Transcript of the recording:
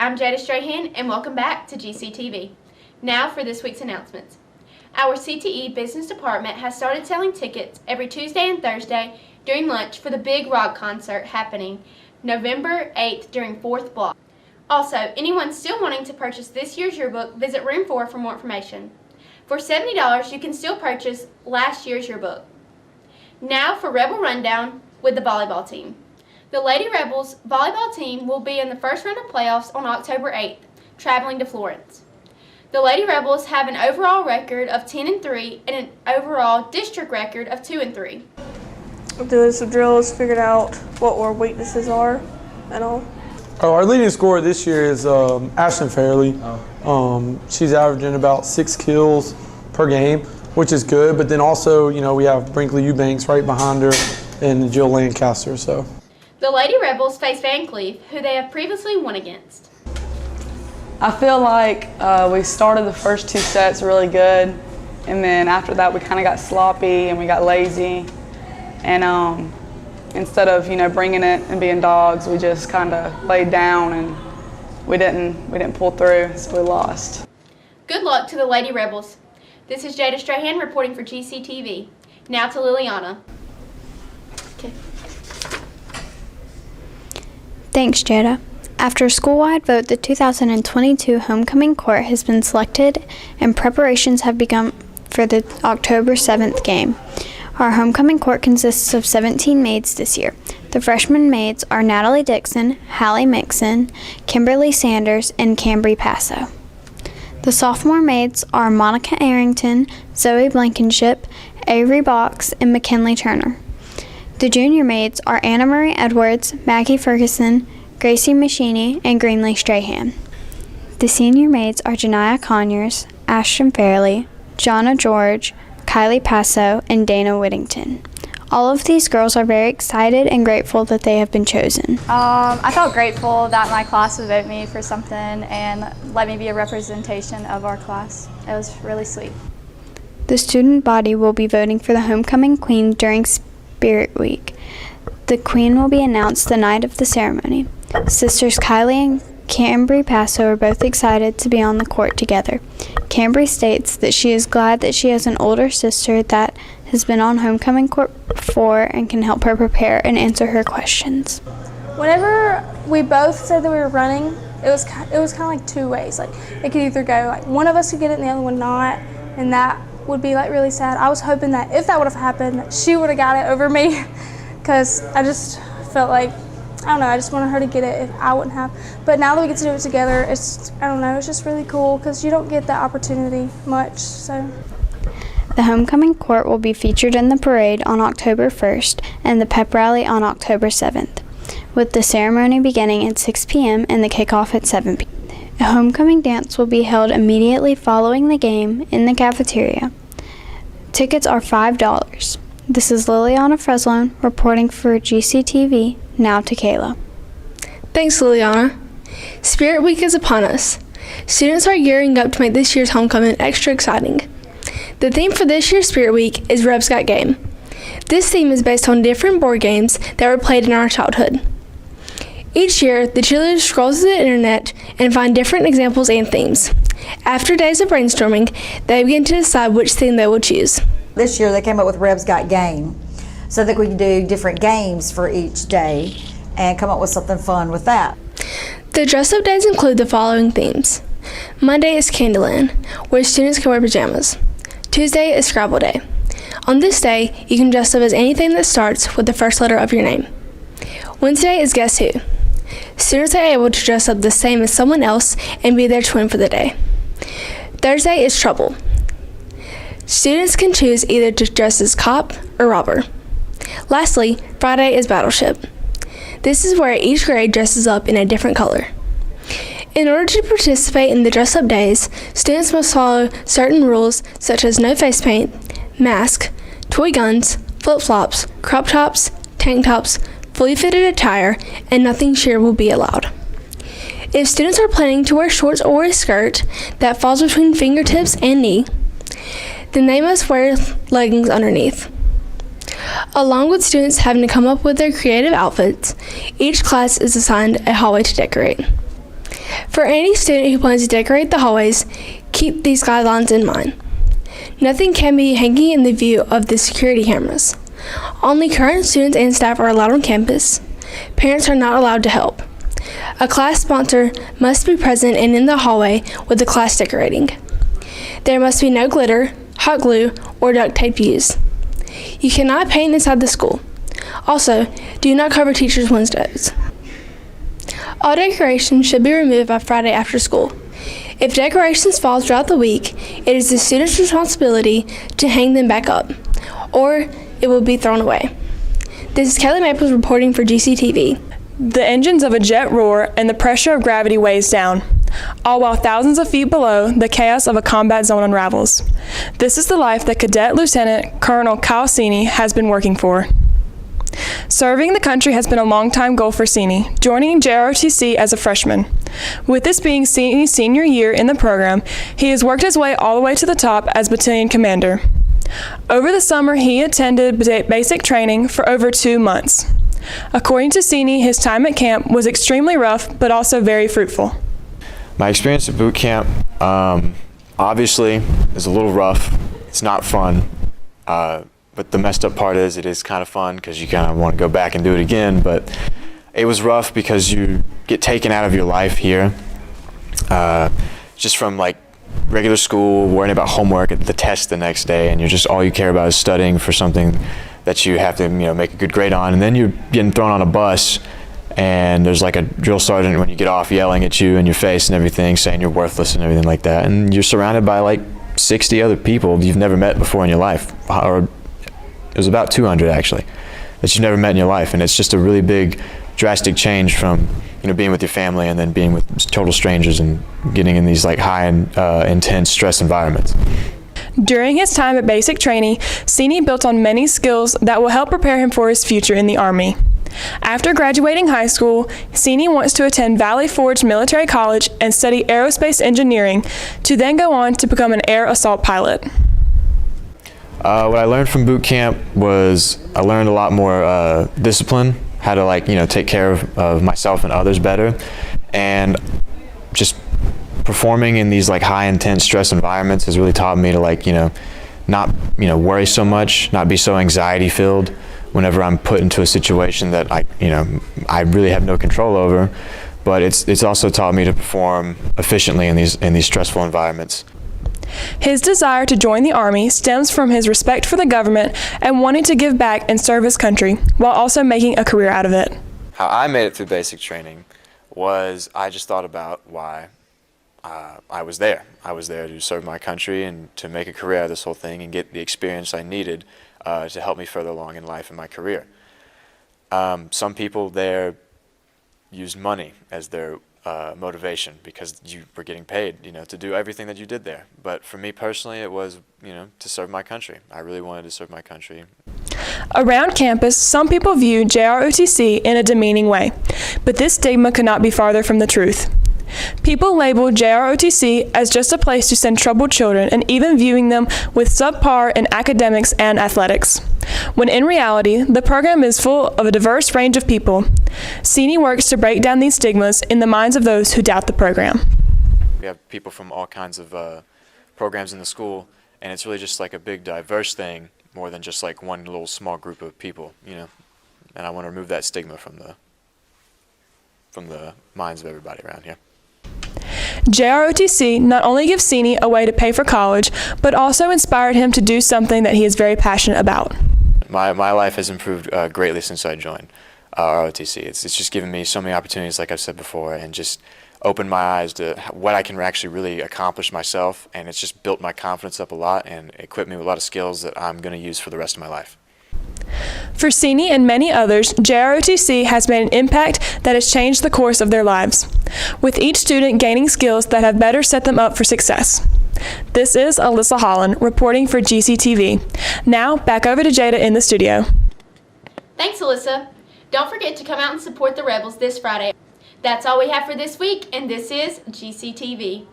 I'm Jada Strahan, and welcome back to GCTV. Now for this week's announcements. Our CTE Business Department has started selling tickets every Tuesday and Thursday during lunch for the Big Rock concert happening November 8th during 4th block. Also, anyone still wanting to purchase this year's yearbook, visit Room 4 for more information. For $70, you can still purchase last year's yearbook. Now for Rebel Rundown with the volleyball team. The Lady Rebels volleyball team will be in the first round of playoffs on October 8th, traveling to Florence. The Lady Rebels have an overall record of 10-3 and an overall district record of 2-3. Doing some drills, figured out what our weaknesses are and all. Our leading scorer this year is Ashton Fairley. She's averaging about 6 kills per game, which is good. But then also, we have Brinkley Eubanks right behind her and Jill Lancaster. So the Lady Rebels face Van Cleve, who they have previously won against. I feel like we started the first 2 sets really good, and then after that we kind of got sloppy and we got lazy. And instead of bringing it and being dogs, we just kind of laid down and we didn't pull through, so we lost. Good luck to the Lady Rebels. This is Jada Strahan reporting for GCTV. Now to Liliana. Okay. Thanks, Jada. After a school-wide vote, the 2022 Homecoming Court has been selected and preparations have begun for the October 7th game. Our homecoming court consists of 17 maids this year. The freshman maids are Natalie Dixon, Hallie Mixon, Kimberly Sanders, and Cambry Passo. The sophomore maids are Monica Arrington, Zoe Blankenship, Avery Box, and McKinley Turner. The junior maids are Anna Marie Edwards, Maggie Ferguson, Gracie Machini, and Greenlee Strahan. The senior maids are Janiah Conyers, Ashton Fairley, Jonna George, Kylie Passo, and Dana Whittington. All of these girls are very excited and grateful that they have been chosen. I felt grateful that my class would vote me for something and let me be a representation of our class. It was really sweet. The student body will be voting for the homecoming queen during Spirit Week. The queen will be announced the night of the ceremony. Sisters Kylie and Cambry Passo are both excited to be on the court together. Cambry states that she is glad that she has an older sister that has been on homecoming court before and can help her prepare and answer her questions. Whenever we both said that we were running, it was kind of like 2 ways. Like it could either go like one of us could get it and the other one not, and that would be like really sad. I was hoping that if that would have happened, that she would have got it over me, because I just felt like, I don't know, I just wanted her to get it if I wouldn't have. But now that we get to do it together, it's just really cool because you don't get that opportunity much. So the homecoming court will be featured in the parade on October 1st and the pep rally on October 7th, with the ceremony beginning at 6 p.m. and the kickoff at 7 p.m. A homecoming dance will be held immediately following the game in the cafeteria. Tickets are $5. This is Liliana Freslone reporting for GCTV. Now to Kayla. Thanks, Liliana. Spirit Week is upon us. Students are gearing up to make this year's homecoming extra exciting. The theme for this year's Spirit Week is Rebs Got Game. This theme is based on different board games that were played in our childhood. Each year, the cheerleaders scroll through the internet and find different examples and themes. After days of brainstorming, they begin to decide which theme they will choose. This year, they came up with Rebs Got Game, so that we can do different games for each day and come up with something fun with that. The dress-up days include the following themes. Monday is Candyland, where students can wear pajamas. Tuesday is Scrabble Day. On this day, you can dress up as anything that starts with the first letter of your name. Wednesday is Guess Who. Students are able to dress up the same as someone else and be their twin for the day. Thursday is Trouble. Students can choose either to dress as cop or robber. Lastly, Friday is Battleship. This is where each grade dresses up in a different color. In order to participate in the dress-up days, students must follow certain rules such as no face paint, mask, toy guns, flip-flops, crop tops, tank tops, fully fitted attire, and nothing sheer will be allowed. If students are planning to wear shorts or a skirt that falls between fingertips and knee, then they must wear leggings underneath. Along with students having to come up with their creative outfits, each class is assigned a hallway to decorate. For any student who plans to decorate the hallways, keep these guidelines in mind. Nothing can be hanging in the view of the security cameras. Only current students and staff are allowed on campus. Parents are not allowed to help. A class sponsor must be present and in the hallway with the class decorating. There must be no glitter, hot glue, or duct tape used. You cannot paint inside the school. Also, do not cover teachers' windows. All decorations should be removed by Friday after school. If decorations fall throughout the week, it is the student's responsibility to hang them back up, or it will be thrown away. This is Kelly Maples reporting for GCTV. The engines of a jet roar and the pressure of gravity weighs down, all while thousands of feet below, the chaos of a combat zone unravels. This is the life that Cadet Lieutenant Colonel Kyle Sini has been working for. Serving the country has been a long-time goal for Sini, joining JROTC as a freshman. With this being Sini's senior year in the program, he has worked his way all the way to the top as battalion commander. Over the summer, he attended basic training for over 2 months. According to Sini, his time at camp was extremely rough, but also very fruitful. My experience at boot camp, obviously, is a little rough. It's not fun. But the messed up part is it is kind of fun because you kind of want to go back and do it again. But it was rough because you get taken out of your life here. Just from like regular school, worrying about homework, the test the next day, and all you care about is studying for something that you have to make a good grade on. And then you're getting thrown on a bus, and there's like a drill sergeant when you get off yelling at you in your face and everything, saying you're worthless and everything like that. And you're surrounded by like 60 other people you've never met before in your life, or it was about 200 actually, that you've never met in your life. And it's just a really big, drastic change from being with your family and then being with total strangers and getting in these like high and intense stress environments. During his time at basic training, Sini built on many skills that will help prepare him for his future in the Army. After graduating high school, Sini wants to attend Valley Forge Military College and study aerospace engineering to then go on to become an air assault pilot. What I learned from boot camp was I learned a lot more discipline, how to take care of myself and others better, and just performing in these like high intense stress environments has really taught me to not worry so much, not be so anxiety filled whenever I'm put into a situation that I really have no control over. But it's also taught me to perform efficiently in these stressful environments. His desire to join the Army stems from his respect for the government and wanting to give back and serve his country, while also making a career out of it. How I made it through basic training was I just thought about why I was there. I was there to serve my country and to make a career out of this whole thing and get the experience I needed to help me further along in life and my career. Some people there used money as their motivation because you were getting paid, to do everything that you did there. But for me personally, it was, to serve my country. I really wanted to serve my country. Around campus, some people view JROTC in a demeaning way, but this stigma could not be farther from the truth. People label JROTC as just a place to send troubled children and even viewing them with subpar in academics and athletics, when in reality, the program is full of a diverse range of people. Sini works to break down these stigmas in the minds of those who doubt the program. We have people from all kinds of programs in the school, and it's really just like a big diverse thing more than just like one little small group of people, and I want to remove that stigma from the minds of everybody around here. JROTC not only gives Sini a way to pay for college, but also inspired him to do something that he is very passionate about. My life has improved greatly since I joined ROTC. It's just given me so many opportunities, like I've said before, and just opened my eyes to what I can actually really accomplish myself, and it's just built my confidence up a lot and equipped me with a lot of skills that I'm going to use for the rest of my life. For Sini and many others, JROTC has made an impact that has changed the course of their lives, with each student gaining skills that have better set them up for success. This is Alyssa Holland reporting for GCTV. Now, back over to Jada in the studio. Thanks, Alyssa. Don't forget to come out and support the Rebels this Friday. That's all we have for this week, and this is GCTV.